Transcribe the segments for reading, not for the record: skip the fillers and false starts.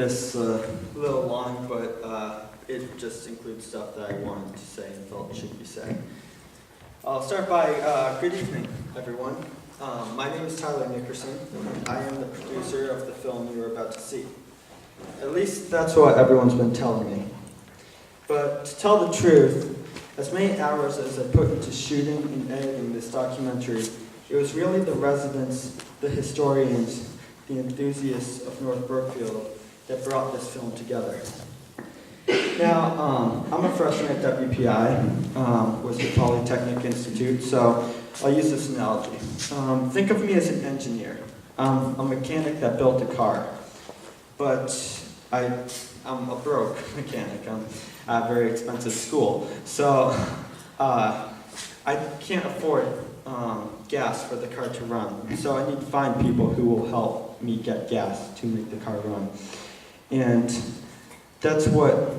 this a little long, but it just includes stuff that I wanted to say and felt should be said. I'll start by, good evening, everyone. My name is Tyler Nickerson, and I am the producer of the film you are about to see. At least that's what everyone's been telling me. But to tell the truth, as many hours as I put into shooting and editing this documentary, it was really the residents, the historians, the enthusiasts of North Brookfield that brought this film together. Now, I'm a freshman at WPI, with the Polytechnic Institute, so I'll use this analogy. Think of me as an engineer. I'm a mechanic that built a car, but I'm a broke mechanic. I'm at a very expensive school, so I can't afford gas for the car to run. So I need to find people who will help me get gas to make the car run. And that's what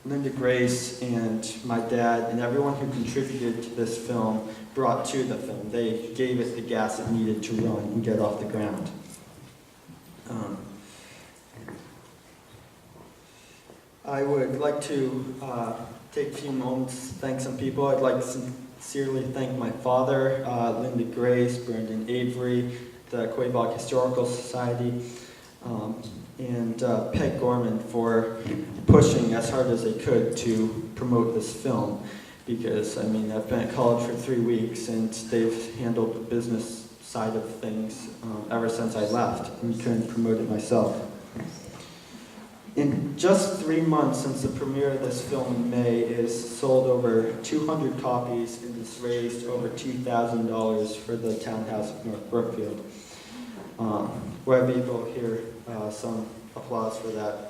Linda Grace and my dad and everyone who contributed to this film brought to the film. They gave it the gas it needed to run and get off the ground. I would like to take a few moments to thank some people. I'd like to sincerely thank my father, Linda Grace, Brendan Avery, the Quabog Historical Society, and Peg Gorman for pushing as hard as they could to promote this film. Because, I mean, I've been at college for 3 weeks and they've handled the business side of things ever since I left and couldn't promote it myself. In just 3 months since the premiere of this film in May, it has sold over 200 copies and has raised over $2,000 for the townhouse of North Brookfield. We'll be able to hear some applause for that.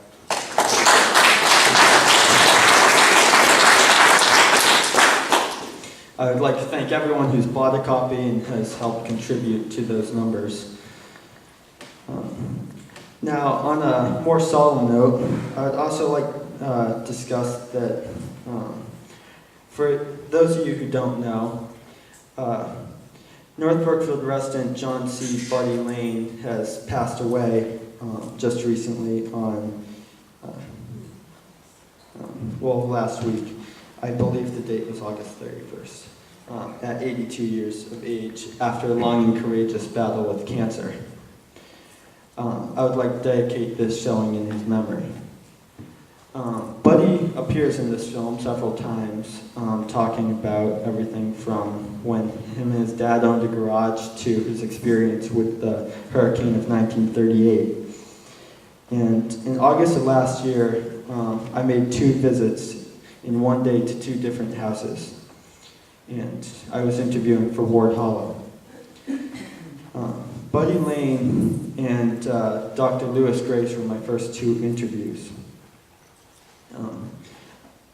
I would like to thank everyone who's bought a copy and has helped contribute to those numbers. Now, on a more solemn note, I would also like to discuss that for those of you who don't know, North Brookfield resident John C. Buddy Lane has passed away just recently on, last week. I believe the date was August 31st, at 82 years of age, after a long and courageous battle with cancer. I would like to dedicate this showing in his memory. Buddy appears in this film several times, talking about everything from when him and his dad owned a garage to his experience with the hurricane of 1938. And in August of last year, I made 2 visits in one day to 2 different houses. And I was interviewing for Ward Hollow. Buddy Lane and Dr. Lewis Grace were my first 2 interviews.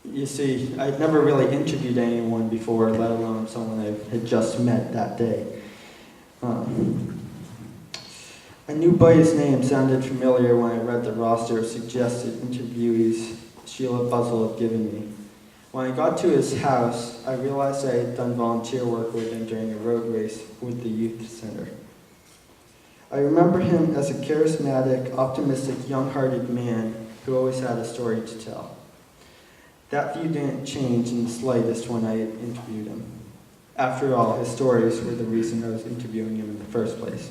You see, I'd never really interviewed anyone before, let alone someone I had just met that day. I knew Buddy's name sounded familiar when I read the roster of suggested interviewees Sheila Buzzell had given me. When I got to his house, I realized I had done volunteer work with him during a road race with the youth center. I remember him as a charismatic, optimistic, young-hearted man who always had a story to tell. That view didn't change in the slightest when I interviewed him. After all, his stories were the reason I was interviewing him in the first place.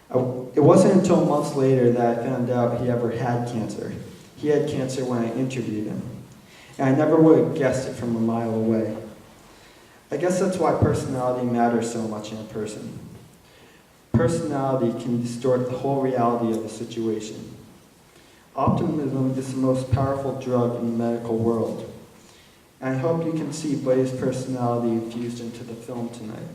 It wasn't until months later that I found out he ever had cancer. He had cancer when I interviewed him, and I never would have guessed it from a mile away. I guess that's why personality matters so much in a person. Personality can distort the whole reality of a situation. Optimism is the most powerful drug in the medical world. And I hope you can see Buddy's personality infused into the film tonight.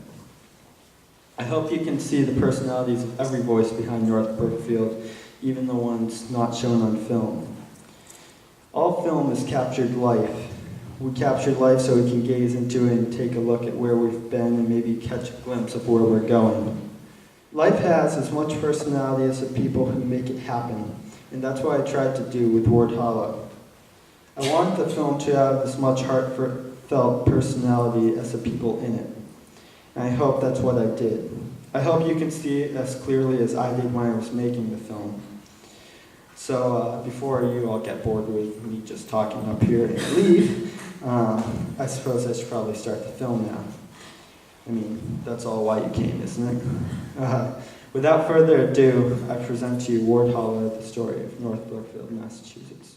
I hope you can see the personalities of every voice behind North Brookfield, even the ones not shown on film. All film has captured life. We captured life so we can gaze into it and take a look at where we've been and maybe catch a glimpse of where we're going. Life has as much personality as the people who make it happen, and that's what I tried to do with Ward Hollow. I wanted the film to have as much heartfelt personality as the people in it, and I hope that's what I did. I hope you can see it as clearly as I did when I was making the film. So before you all get bored with me just talking up here and leave, I suppose I should probably start the film now. I mean, that's all why you came, isn't it? Without further ado, I present to you Ward Hollow, the story of North Brookfield, Massachusetts.